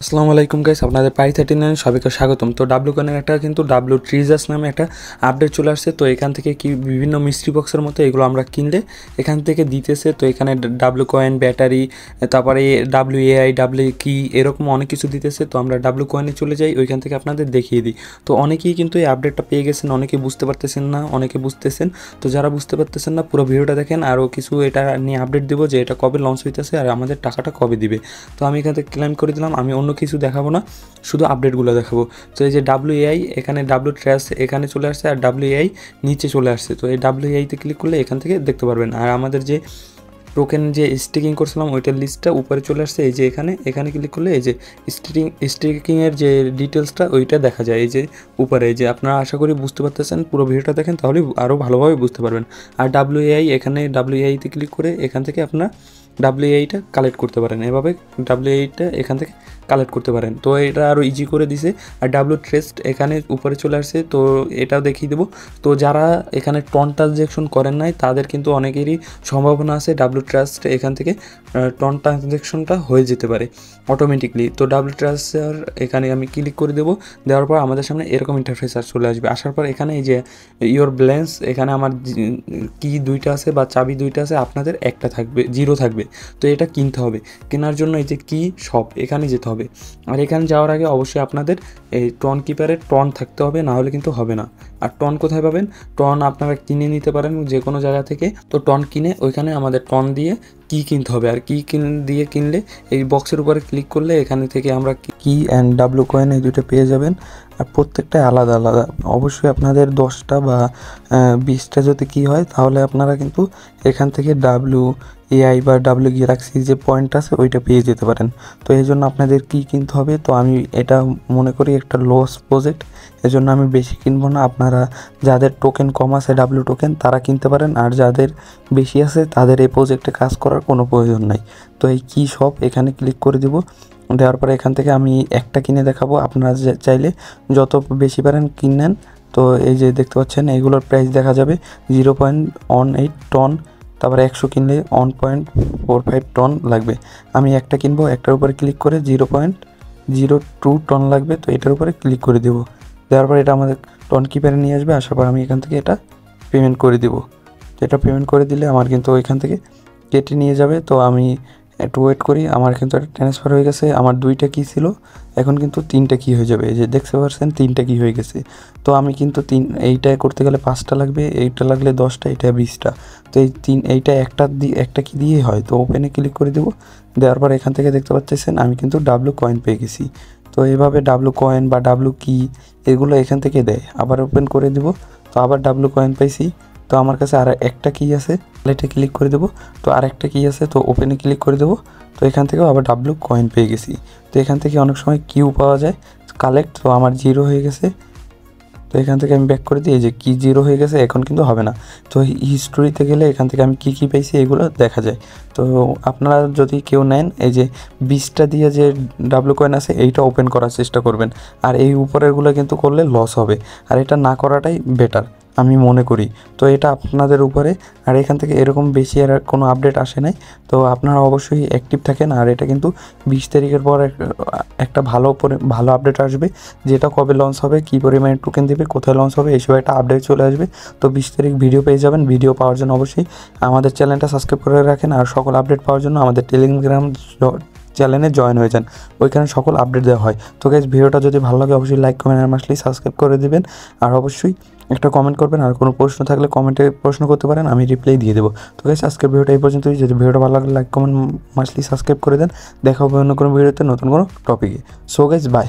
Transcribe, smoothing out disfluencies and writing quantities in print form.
আসসালামু আলাইকুম গাইস, আপনাদের পাই 39 সবাইকে স্বাগতম। তো ডাব্লু কয়েনের একটা কিন্তু ডাব্লু ট্রিজার্স নামে একটা আপডেট চলে আসছে। তো এখান থেকে কি বিভিন্ন মিস্ট্রি বক্সের মতো এগুলো আমরা কিনলে এখান থেকে দিতেছে। তো এখানে ডাব্লু কয়েন, ব্যাটারি, তারপরে ডাব্লু এআই, ডাব্লু কি এরকম অনেক কিছু দিতেছে। তো আমরা ডাব্লু কয়েনে চলে যাই, ওইখান থেকে আপনাদের দেখিয়ে দিই। তো অনেকেই কিন্তু এই আপডেটটা পেয়ে গেছেন, অনেকে বুঝতে পারতেছেন না, অনেকে বুঝতেছেন। তো যারা বুঝতে পারতেছেন না পুরো ভিডিওটা দেখেন, আরও কিছু এটা নিয়ে আপডেট দেবো যে এটা কবে লঞ্চ হইতেছে আর আমাদের টাকাটা কবে দিবে। তো আমি এখান থেকে ক্লেম করে দিলাম, আমি অন্য কিছু দেখাবো না, শুধু আপডেটগুলো দেখাবো। তো এই যে ডাব্লু এআই, এখানে ডাব্লু ট্র্যাশ এখানে চলে আসছে আর ডাব্লু এআই নিচে চলে আসছে। তো এই ডাব্লু এআইতে ক্লিক করলে এখান থেকে দেখতে পারবেন। আর আমাদের যে টোকেন যে স্টিকিং করছিলাম ওইটার লিস্টটা উপরে চলে আসছে। এই যে এখানে ক্লিক করলে এই যে স্টিকিংয়ের যে ডিটেলসটা ওইটা দেখা যায় এই যে উপরে। এই যে আপনারা আশা করি বুঝতে পারতেছেন, পুরো ভিডিওটা দেখেন তাহলে আরও ভালোভাবে বুঝতে পারবেন। আর ডাব্লু এআই, এখানে ডাব্লু এআইতে ক্লিক করে এখান থেকে আপনারা ডাব্লু এইটা কালেক্ট করতে পারেন। এভাবে ডাব্লু এইটা এখান থেকে কালেক্ট করতে পারেন। তো এটা আরও ইজি করে দিছে। আর ডাব্লু ট্রেস্ট এখানে উপরে চলে আসছে, তো এটাও দেখিয়ে দেবো। তো যারা এখানে টন ট্রানজ্যাকশন করেন নাই তাদের কিন্তু অনেকেরই সম্ভাবনা আছে ডাব্লু ট্রাস্ট এখান থেকে টন ট্রানজ্যাকশনটা হয়ে যেতে পারে অটোমেটিকলি। তো ডাব্লু ট্রাস্টার এখানে আমি ক্লিক করে দেবো। দেওয়ার পর আমাদের সামনে এরকম ইন্টারফেস আর চলে আসবে। আসার পর এখানে এই যে ইওর ব্যালেন্স, এখানে আমার কি দুইটা আছে বা চাবি দুইটা আছে, আপনাদের একটা থাকবে, জিরো থাকবে। তো এটা কিনতে হবে। কেনার জন্য এই যে কি শপ এখানে যেতে হবে। আর এখানে যাওয়ার আগে অবশ্যই আপনাদের এই টন কিপারের টন থাকতে হবে, না হলে কিন্তু হবে না। আর টন কোথায় পাবেন? টন আপনারা কিনে নিতে পারেন যে কোনো জায়গা থেকে। তো টন কিনে ওইখানে আমাদের টন দিয়ে কি কিনতে হবে। আর কি দিয়ে কিনলে এই বক্সের উপরে ক্লিক করলে এখানে থেকে আমরা কি অ্যান্ড ডাব্লু কয়েন এই দুটো পেয়ে যাবেন। আর প্রত্যেকটা আলাদা আলাদা। অবশ্যই আপনাদের 10টা বা 20টা যদি কি হয় তাহলে আপনারা কিন্তু এখান থেকে ডাব্লু এআই বা ডাব্লু গ্যালাক্সি যে পয়েন্ট আছে ওইটা পেয়ে যেতে পারেন। তো এই জন্য আপনাদের কী কিনতে হবে, তো আমি এটা মনে করি একটা লস প্রজেক্ট, এজন্য আমি বেশি কিনবো না। আপনারা যাদের টোকেন কম আছে ডাব্লু টোকেন তারা কিনতে পারেন, আর যাদের বেশি আছে তাদের এই প্রজেক্টে কাজ করার কোনো প্রয়োজন নাই। তো এই কি শপ এখানে ক্লিক করে দিব। দেওয়ার পরে এখান থেকে আমি একটা কিনে দেখাবো, আপনারা চাইলে যত বেশি পারেন কিনেন। তো এই যে দেখতে পাচ্ছেন এইগুলোর প্রাইস দেখা যাবে 0.18 টন, তারপরে 100 কিনলে 1.45 টন লাগবে। আমি একটা কিনবো, একটার উপরে ক্লিক করে 0.02 টন লাগবে। তো এটার উপরে ক্লিক করে দেবো। দেওয়ার পর এটা আমাদের টন কিপারে নিয়ে আসবে। আসার পর আমি এখান থেকে এটা পেমেন্ট করে দেবো। তো এটা পেমেন্ট করে দিলে আমার কিন্তু ওইখান থেকে কেটে নিয়ে যাবে। তো আমি একটু ওয়েট করি, আমার কিন্তু একটা ট্রান্সফার হয়ে গেছে। আমার 2টা কি ছিল, এখন কিন্তু 3টা কি হয়ে যাবে। এই যে দেখতে পাচ্ছেন 3টা কি হয়ে গেছে। তো আমি কিন্তু এইটা করতে গেলে 5টা লাগবে, এইটা লাগলে 10টা, এটা 20টা। তো এইটা একটা কি দিয়ে হয়। তো ওপেনে ক্লিক করে দেবো। দেওয়ার পর এখান থেকে দেখতে পাচ্ছেন আমি কিন্তু ডাব্লু কয়েন পেয়ে গেছি। তো এইভাবে ডাব্লু কয়েন বা ডাব্লু কি এগুলো এখান থেকে দেয়। আবার ওপেন করে দেবো, তো আবার ডাব্লু কয়েন পাইছি। তো আমার কাছে আর একটা কি আছে, এটা ক্লিক করে দেবো। তো আর একটা কি আছে, তো ওপেনে ক্লিক করে দেবো। তো এখান থেকেও আবার ডাব্লু কয়েন পেয়ে গেছি। তো এখান থেকে অনেক সময় কিউ পাওয়া যায় কালেক্ট। তো আমার 0 হয়ে গেছে। তো এখান থেকে আমি ব্যাক করে দিই, এই যে কি 0 হয়ে গেছে, এখন কিন্তু হবে না। তো হিস্টোরিতে গেলে এখান থেকে আমি কি পাইছি এগুলো দেখা যায়। তো আপনারা যদি কেউ নেন, এই যে 20টা দিয়ে যে ডাব্লু কয়েন আছে এইটা ওপেন করার চেষ্টা করবেন। আর এই উপরেরগুলো কিন্তু করলে লস হবে, আর এটা না করাটাই বেটার আমি মনে করি। তো এটা আপনাদের উপরে। আর এখান থেকে এরকম বেশি আর কোনো আপডেট আসে নাই। তো আপনারা অবশ্যই অ্যাক্টিভ থাকেন। আর এটা কিন্তু 20 তারিখের পর একটা ভালো আপডেট আসবে, যেটা কবে লঞ্চ হবে, কী পরিমাণে টোকেন দেবে, কোথায় লঞ্চ হবে, এইসব একটা আপডেট চলে আসবে। তো 20 তারিখ ভিডিও পেয়ে যাবেন। ভিডিও পাওয়ার জন্য অবশ্যই আমাদের চ্যানেলটা সাবস্ক্রাইব করে রাখেন। আর সকল আপডেট পাওয়ার জন্য আমাদের টেলিগ্রাম চ্যানেলে জয়েন হয়ে যান, ওইখানে সকল আপডেট দেওয়া হয়। তো গাইস, ভিডিওটা যদি ভালো লাগে অবশ্যই লাইক, কমেন্ট আর মাসলি সাবস্ক্রাইব করে দেবেন। আর অবশ্যই একটা কমেন্ট করবেন, আর কোনো প্রশ্ন থাকলে কমেন্টে প্রশ্ন করতে পারেন, আমি রিপ্লাই দিয়ে দেবো। তো গাইস, আজকের ভিডিওটা এই পর্যন্তই। যদি ভিডিওটা ভালো লাগলে লাইক, কমেন্ট মাসলি সাবস্ক্রাইব করে দেন। দেখা হবে অন্য কোনো ভিডিওতে নতুন কোনো টপিকে। So guys, by.